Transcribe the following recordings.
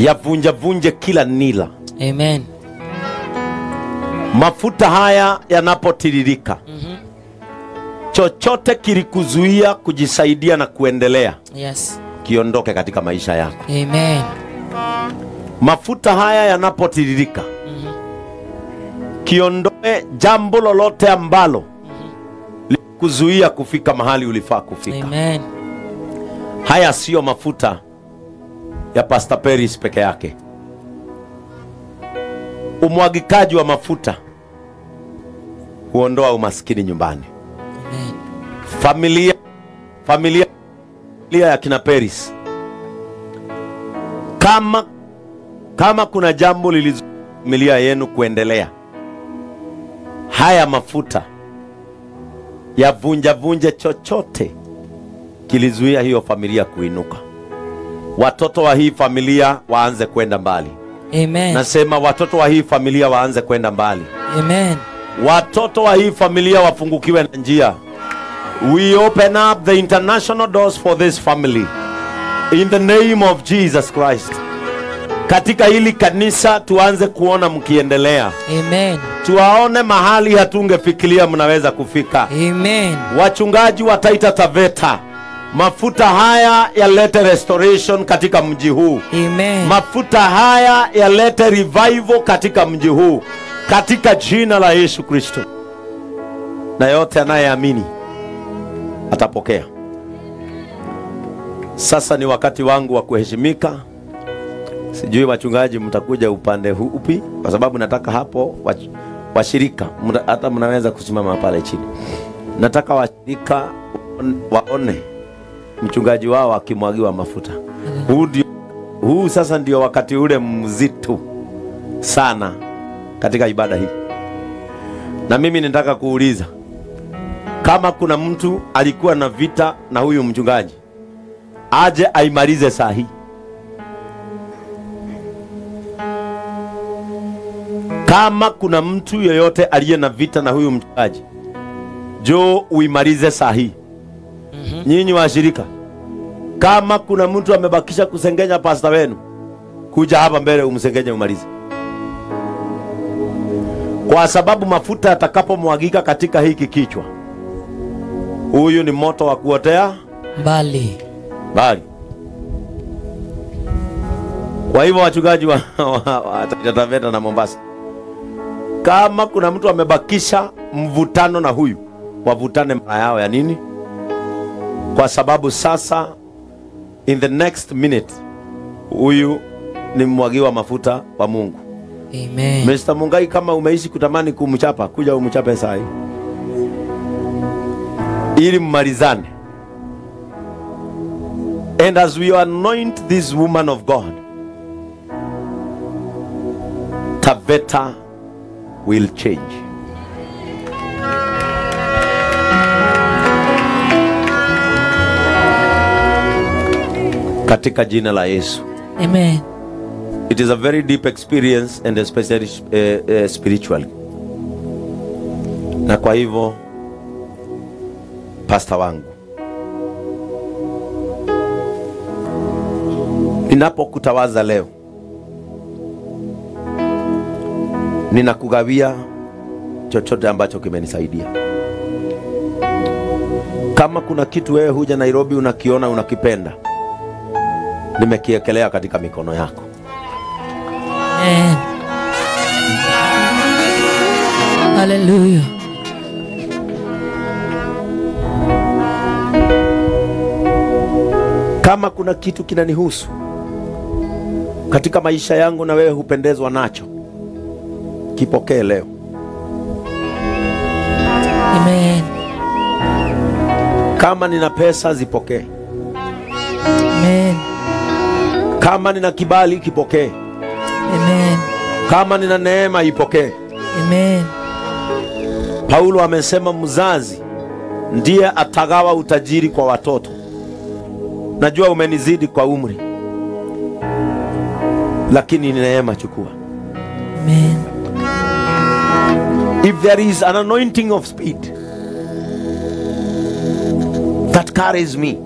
yavunje kila nila. Amen. Mafuta haya yanapotiririka, chochote kilikuzuia kujisaidia na kuendelea, Yes. kiondoke katika maisha yako. Amen. Mafuta haya yanapotiririka, kiondoe jambo lolote ambalo likuzuia kufika mahali ulifaa kufika. Amen. Haya sio mafuta ya Pastor Peris peke yake. Umwagikaji wa mafuta huondoa umaskini nyumbani. Amen. Familia ya kina Peris, kama kuna jambo lilizuia familia yenu kuendelea, haya mafuta ya vunja chochote kilizuia hiyo familia kuinuka. Watoto wa hii familia waanze kwenda mbali. Amen. Nasema watoto wa hii familia waanze kwenda mbali. Amen. Watoto wa hii familia wafungukiwe na njia. We open up the international doors for this family in the name of Jesus Christ. Katika hili kanisa tuanze kuona mkiendelea. Amen. Tuwaone mahali hatungefikiria mnaweza kufika. Amen. Wachungaji wa Taita Taveta, mafuta haya yalete restoration katika mji huu. Amen. Mafuta haya yalete revival katika mji huu, katika jina la Yesu Kristo. Na yote anayeamini atapokea. Sasa ni wakati wangu wa kuheshimika. Sijui wachungaji mtakuja upande huu upi, kwa sababu nataka hapo washirika hata mnaweza kusimama pale chini. Nataka washirika waone mchungaji wao akimwagiwa mafuta. Huu sasa ndio wakati ule mzito sana katika ibada hii. Na mimi nataka kuuliza, kama kuna mtu alikuwa na vita na huyu mchungaji, aje aimalize saa hii. Kama kuna mtu yeyote aliye na vita na huyu mchungaji, jo uimalize saa hii. Nyinyi washirika, kama kuna mtu amebakisha kusengenya pastor wenu, kuja hapa mbele umsengenye umalize. Kwa sababu mafuta yatakapomwagika katika hiki kichwa, huyu ni moto wa kuotea mbali. Kwa hivyo wachungaji wa Taita Taveta na Mombasa, kama kuna mtu amebakisha mvutano na huyu, wavutane mara yao ya nini? Kwa sababu sasa in the next minute huyu ni mwagiwa mafuta wa Mungu. Amen. Mr. Mungai, kama umeishi kutamani kumchapa, kuja umchape saa hii ili mmalizane. And as we anoint this woman of God, Taveta will change. Katika jina la Yesu. Amen. It is a very deep experience and especially spiritually. Na kwa hivyo pastor wangu, ninapokutawaza leo, ninakugawia chochote ambacho kimenisaidia. Kama kuna kitu wewe huja Nairobi unakiona unakipenda, nimekiekelea katika mikono yako. Amen. Hallelujah. Kama kuna kitu kinanihusu katika maisha yangu na wewe hupendezwa nacho, kipokee leo. Amen. Kama nina pesa, zipokee. Amen. Kama nina kibali, kipokee. Amen. Kama nina neema, ipokee. Amen. Paulo amesema mzazi ndiye atagawa utajiri kwa watoto. Najua umenizidi kwa umri, lakini ni neema, chukua. Amen. If there is an anointing of speed that carries me,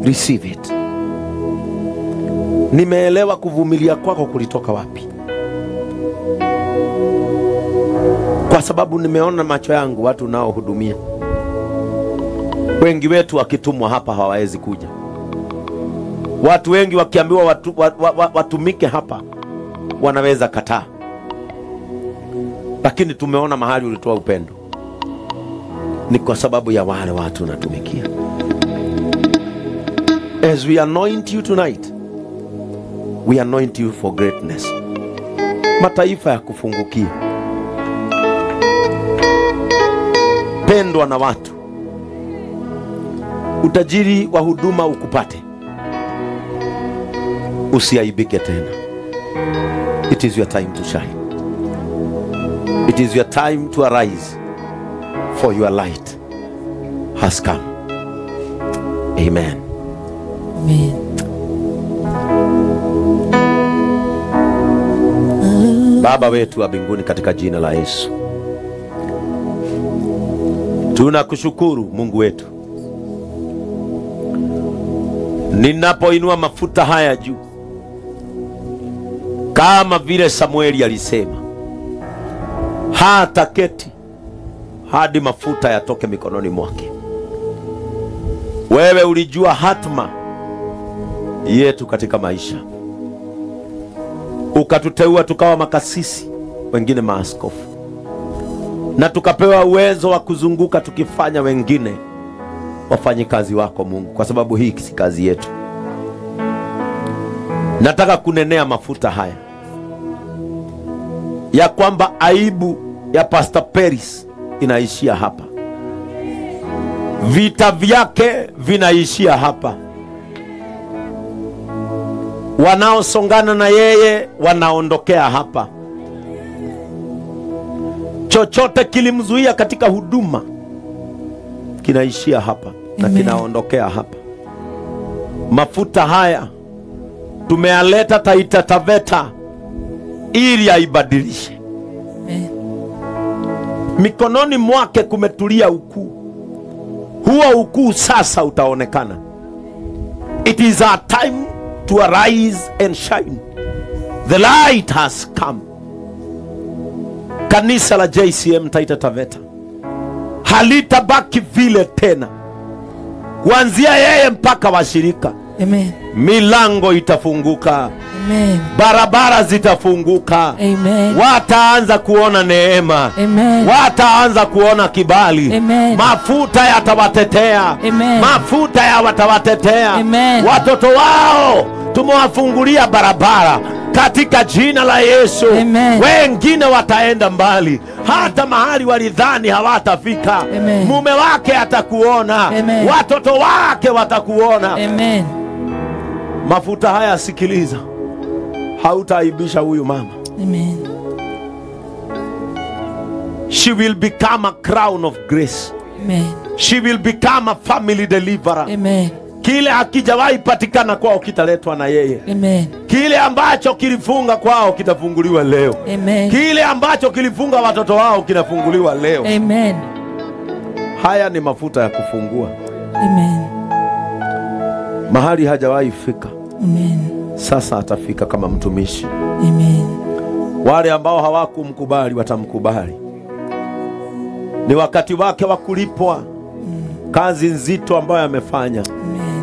receive it. Nimeelewa kuvumilia kwako kulitoka wapi. Kwa sababu nimeona macho yangu watu nao hudumia. Wengi wetu wakitumwa hapa hawawezi kuja. Watu wengi wakiambiwa watumike hapa wanaweza kataa. Lakini tumeona mahali ulitoa upendo. Ni kwa sababu ya wale watu unatumikia. As we anoint you tonight, we anoint you for greatness. Mataifa ya kufungukia. Pendwa na watu. Utajiri wa huduma ukupate. Usiaibike tena. It is your time to shine. It is your time to arise, for your light has come. Amen. Amen. Baba wetu wa mbinguni, katika jina la Yesu, tunakushukuru Mungu wetu. Ninapoinua mafuta haya juu, kama vile Samueli alisema, hata keti hadi mafuta yatoke mikononi mwake. Wewe ulijua hatma yetu katika maisha, ukatuteua tukawa makasisi, wengine maaskofu, na tukapewa uwezo wa kuzunguka tukifanya wengine wafanyikazi wako Mungu, kwa sababu hii si kazi yetu. Nataka kunenea mafuta haya ya kwamba aibu ya Pastor Peris inaishia hapa. Vita vyake vinaishia hapa. Wanaosongana na yeye wanaondokea hapa. Chochote kilimzuia katika huduma kinaishia hapa. Na kinaondokea hapa. Mafuta haya tumeyaleta Taita Taveta ili aibadilishe. Mikononi mwake kumetulia ukuu. Huo ukuu sasa utaonekana. It is our time to arise and shine. The light has come. Kanisa la JCM Taita Taveta halitabaki vile tena. Kuanzia yeye mpaka washirika. Amen. Milango itafunguka. Amen. Barabara zitafunguka. Amen. Wataanza kuona neema. Amen. Wataanza kuona kibali. Amen. Mafuta yatawatetea. Amen. Mafuta yatawatetea. Amen. Watoto wao tumewafungulia barabara katika jina la Yesu. Amen. Wengine wataenda mbali, hata mahali walidhani hawatafika. Amen. Mume wake atakuona. Amen. Watoto wake watakuona. Amen. Mafuta haya, sikiliza, hautaaibisha huyu mama. Amen. She will become a crown of grace. Amen. She will become a family deliverer. Amen. Kile hakijawahi patikana kwao kitaletwa na yeye. Amen. Kile ambacho kilifunga kwao kitafunguliwa leo. Amen. Kile ambacho kilifunga watoto wao kinafunguliwa leo. Amen. Haya ni mafuta ya kufungua. Amen. Mahali hajawahi fika, Amen. sasa atafika kama mtumishi. Amen. Wale ambao hawakumkubali watamkubali. Ni wakati wake wa kulipwa kazi nzito ambayo amefanya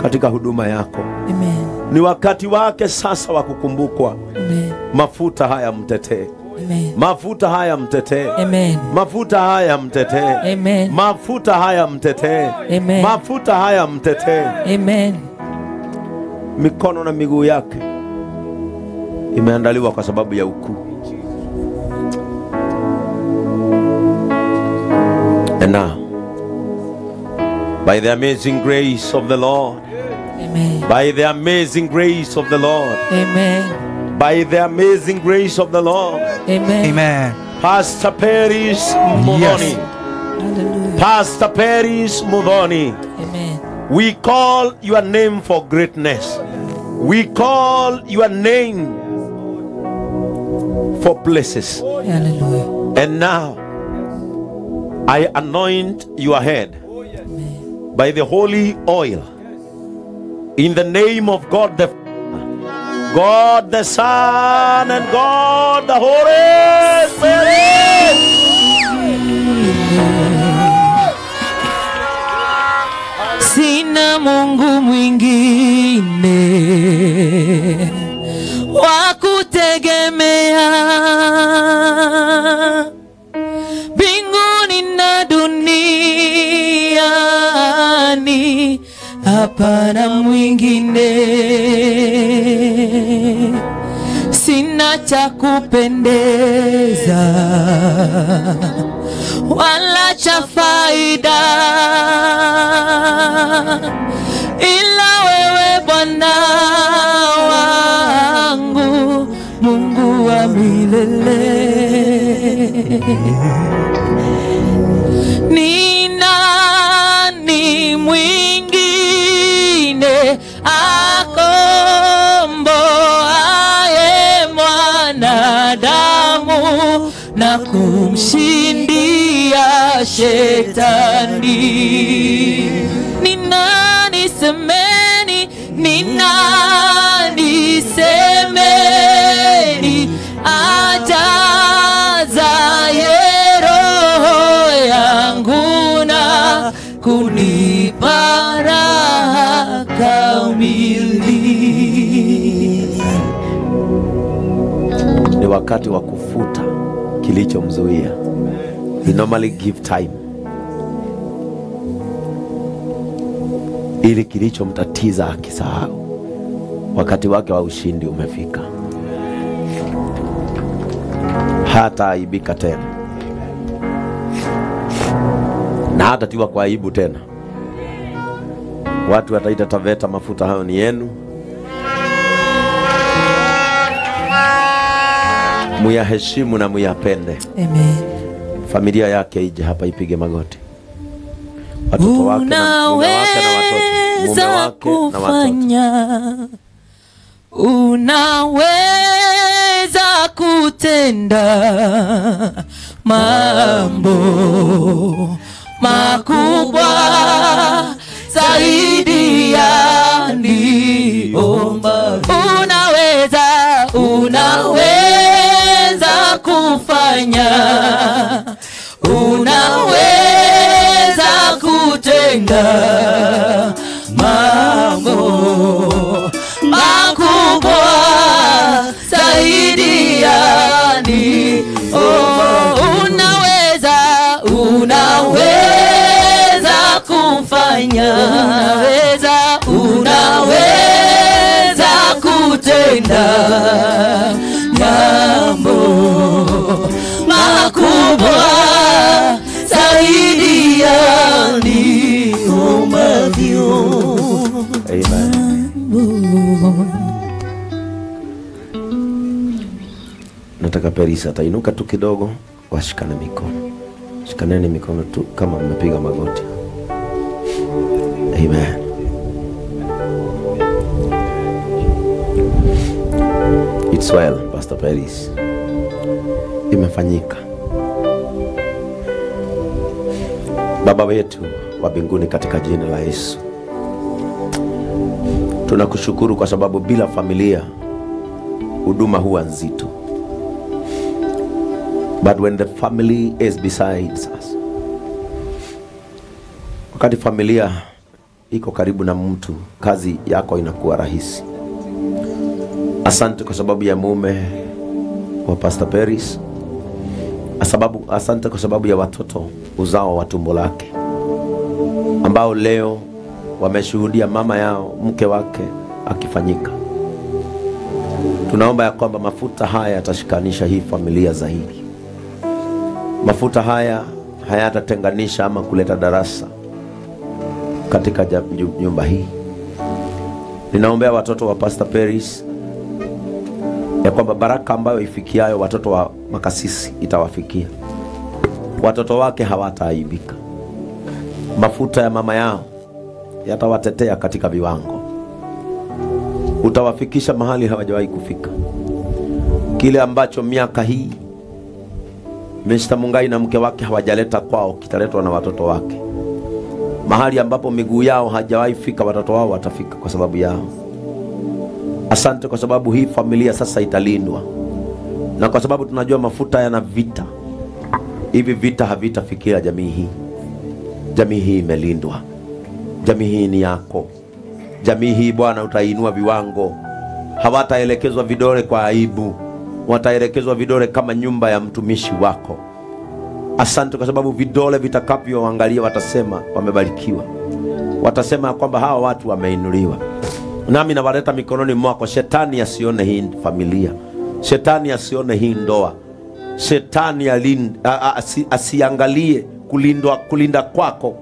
katika huduma yako. Amen. Ni wakati wake sasa wa kukumbukwa. Amen. Mafuta haya mtetee. Amen. Mafuta haya mtetee. Amen. Mafuta haya mtetee. Amen. Mafuta haya mtetee. Amen. Mafuta haya mtetee. Amen. Mikono na miguu yake imeandaliwa kwa sababu ya ukuu. And now, by the amazing grace of the Lord, Amen. by the amazing grace of the Lord, Amen. by the amazing grace of the Lord, Amen. Amen. Pastor Peris Mudhoni, Yes. Hallelujah. Pastor Peris Mudhoni, Amen. we call your name for greatness. We call your name for blessings. Hallelujah. And now, I anoint your head by the holy oil in the name of God the Father, God the Son and God the Holy Spirit. Sina Mungu mwingine wa kutegemea mbinguni na duniani, hapana mwingine. Sina cha kupendeza wala cha faida ila wewe Bwana wangu, Mungu wa milele. Ni nani mwingine akomboaye mwanadamu na kumshindia shetani? Ni nani semeni, ni nani semeni, ajazaye roho yangu na kunipa raha kamili. Ni wakati wa kufuta kilichomzuia. We normally give time ili kilichomtatiza akisahau. Wakati wake wa ushindi umefika. Hata aibika tena, na hata tiwa kwa aibu tena. Watu wataita Taveta, mafuta hayo ni yenu. Muyaheshimu na muyapende. Amen. Familia yake ije hapa ipige magoti. Watoto wake na mume wake na watoto. Mume wake na watoto. Unaweza kutenda mambo makubwa zaidi ya niomba. Unaweza kufanya, unaweza kutenda mambo makubwa zaidi ya niomba. Unaweza kufanya, unaweza kutenda mambo makubwa zaidi ya niombavyo. Amen. Nataka Perisa atainuka tu kidogo, washikane mikono. Shikaneni mikono tu kama mmepiga magoti. Amen. It's well, Pastor Peris. Imefanyika. Baba wetu wa mbinguni, katika jina la Yesu, tunakushukuru kwa sababu bila familia huduma huwa nzito. But when the family is beside us, wakati familia iko karibu na mtu, kazi yako inakuwa rahisi. Asante kwa sababu ya mume wa Pastor Peris. Asante kwa sababu ya watoto uzao wa tumbo lake, ambao leo wameshuhudia mama yao, mke wake akifanyika. Tunaomba ya kwamba mafuta haya yatashikanisha hii familia zaidi. Mafuta haya hayatatenganisha ama kuleta darasa katika nyumba hii. Ninaombea watoto wa Pastor Peris ya kwamba baraka ambayo ifikiayo watoto wa makasisi itawafikia. Watoto wake hawataaibika. Mafuta ya mama yao yatawatetea katika viwango. Utawafikisha mahali hawajawahi kufika. Kile ambacho miaka hii Mr. Mungai na mke wake hawajaleta kwao, kitaletwa na watoto wake. Mahali ambapo miguu yao hajawahi fika, watoto wao watafika kwa sababu yao. Asante kwa sababu hii familia sasa italindwa, na kwa sababu tunajua mafuta yana vita, hivi vita havitafikia jamii hii. Jamii hii imelindwa. Jamii hii ni yako. Jamii hii Bwana utainua viwango. Hawataelekezwa vidole kwa aibu, wataelekezwa vidole kama nyumba ya mtumishi wako. Asante kwa sababu vidole vitakavyoangalia watasema wamebarikiwa, watasema kwamba hawa watu wameinuliwa. Nami nawaleta mikononi mwako. Shetani asione hii familia, shetani asione hii ndoa, shetani asiangalie kulinda kwako